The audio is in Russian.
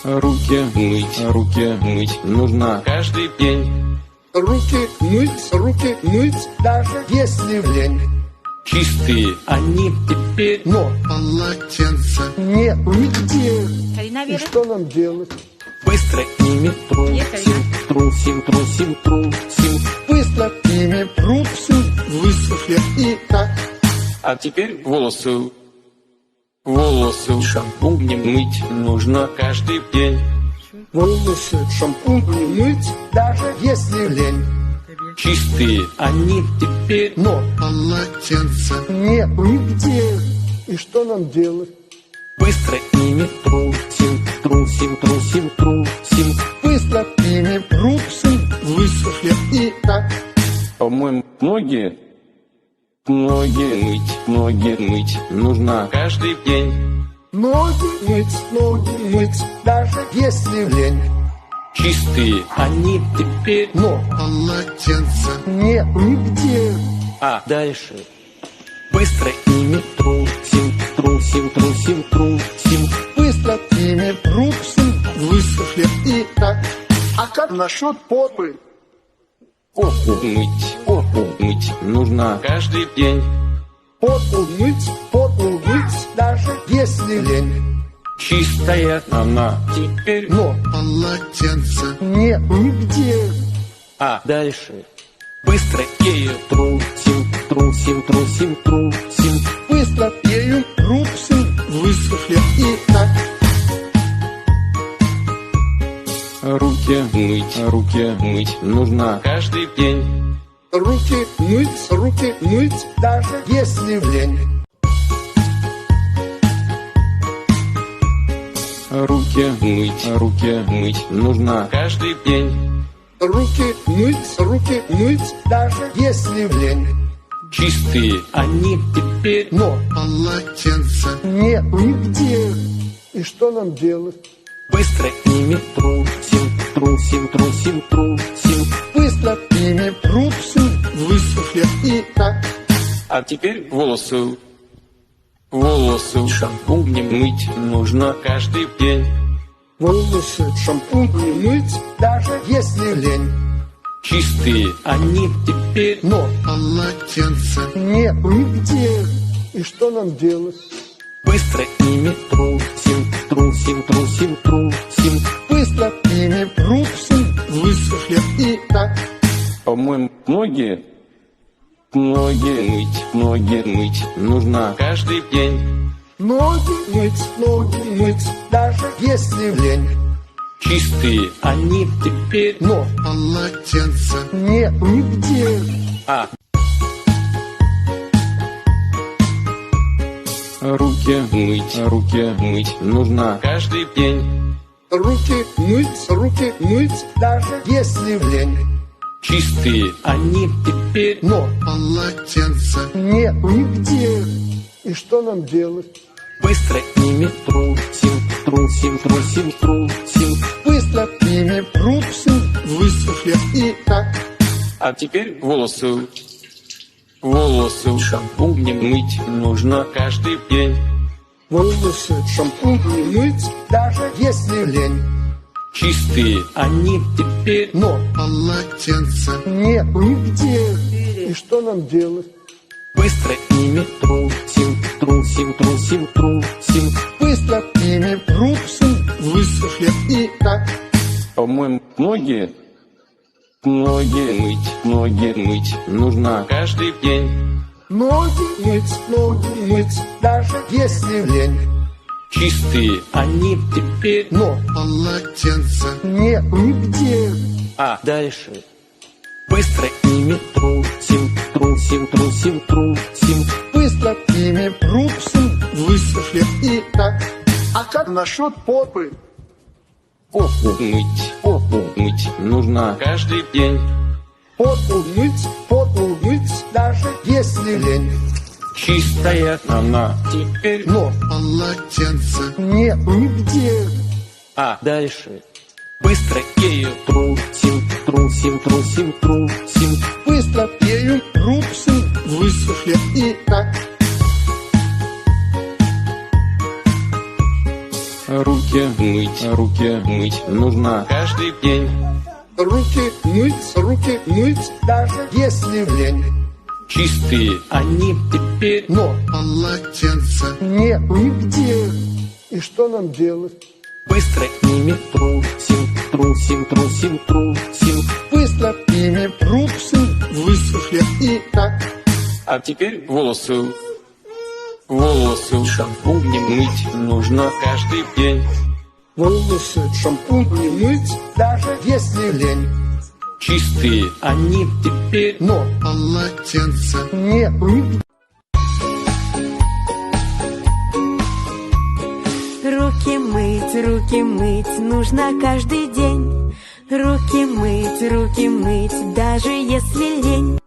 Руки мыть нужно каждый день. Руки мыть, даже если лень. Чистые они теперь, Но полотенца нет нигде. И что нам делать? быстро ими трусим. Быстро ими трусим, высохли и так. А теперь волосы шампунем мыть нужно каждый день. Волосы шампунем мыть, даже если лень. Чистые они теперь, Но полотенца нет нигде. И что нам делать? быстро ими трусим. Быстро ими трусим, высохли и так. По-моему, ноги мыть нужно каждый день. Ноги мыть, даже если лень. Чистые они теперь, Но полотенца нет нигде. а дальше быстро ими трусим. Быстро ими трусим, высохли и так. А как насчет попы? Попу мыть нужно каждый день. Попу мыть, даже если лень. Чистая она теперь, Но полотенца нет нигде. а дальше быстро ею трусим. Быстро ею трусим, высохли и так. Руки мыть нужно каждый день. Руки мыть, даже если лень. Руки мыть нужно каждый день. Руки мыть, даже если лень. Чистые они теперь, Но полотенца нет нигде. И что нам делать? быстро ими трусим. Быстро ими трусим, высохли и так. А теперь волосы шампунем мыть нужно каждый день. Волосы шампунем мыть, даже если лень. Чистые они теперь, Но полотенца нет нигде. И что нам делать? быстро ими трусим. Быстро ими трусим, высохли и так. По-моему, ноги мыть нужно каждый день. Ноги мыть, даже если лень. Чистые они теперь, Но полотенца нет нигде. а руки мыть нужно каждый день. Руки мыть, даже если лень. Чистые они теперь, Но полотенца нет нигде. И что нам делать? быстро ими трусим. Быстро ими трусим, высохли и так. А теперь волосы шампунем мыть нужно каждый день. Волосы шампунем мыть, даже если лень. Чистые они теперь, Но полотенца нет нигде. И что нам делать? быстро ими трусим. Быстро ими трусим, высохли и так. По-моему, ноги мыть нужно каждый день. Ноги мыть, даже если лень. Чистые они теперь, Но полотенца нет нигде. а дальше быстро ими трусим. Быстро ими трусим, высохли и так. А как насчет попы? Попу мыть нужно каждый день. Попу мыть, даже если лень. Чистая она теперь, Но полотенца нет нигде. а дальше быстро ею трусим. Быстро ею трусим, высохли и так. Руки мыть нужно каждый день. Руки мыть, даже если лень. Чистые они теперь, Но полотенца нет нигде. И что нам делать? быстро ими трусим. Быстро ими трусим, высохли и так. А теперь волосы шампунем мыть нужно каждый день. Волосы шампунь мыть, даже если лень. Чистые они теперь, Но полотенца нет нигде. Руки мыть нужно каждый день. Руки мыть, даже если лень.